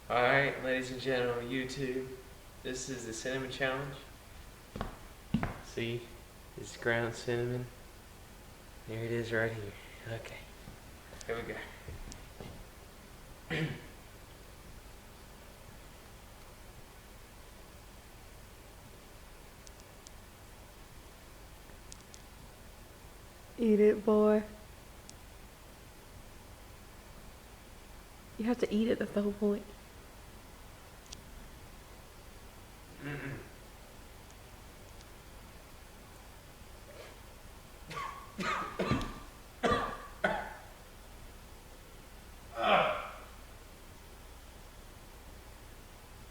Alright, ladies and gentlemen, YouTube, this is the cinnamon challenge. See, it's ground cinnamon. There it is right here. Okay, here we go. Eat it, boy. You have to eat it, that's the whole point.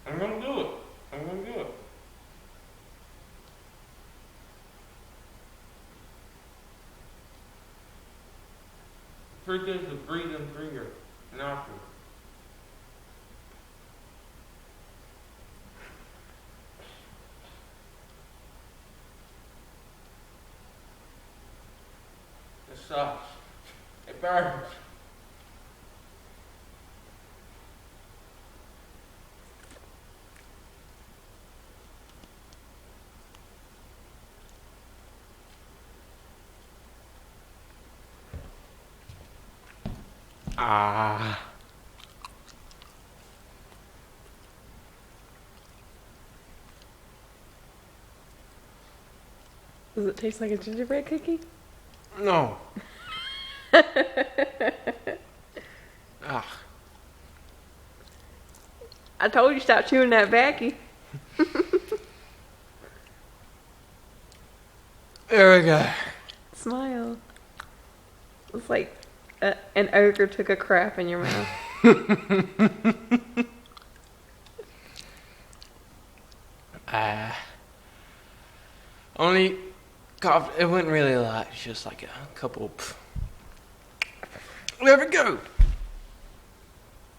I'm gonna do it. I'm gonna do it. Freaking to breathe in through your nostrils. It sucks. It burns. Ah. Does it taste like a gingerbread cookie? No. Ah. I told you stop chewing that backy. There we go. Smile. It's like an ogre took a crap in your mouth. Only cough. It wasn't really a lot. It's just like a couple. There we go.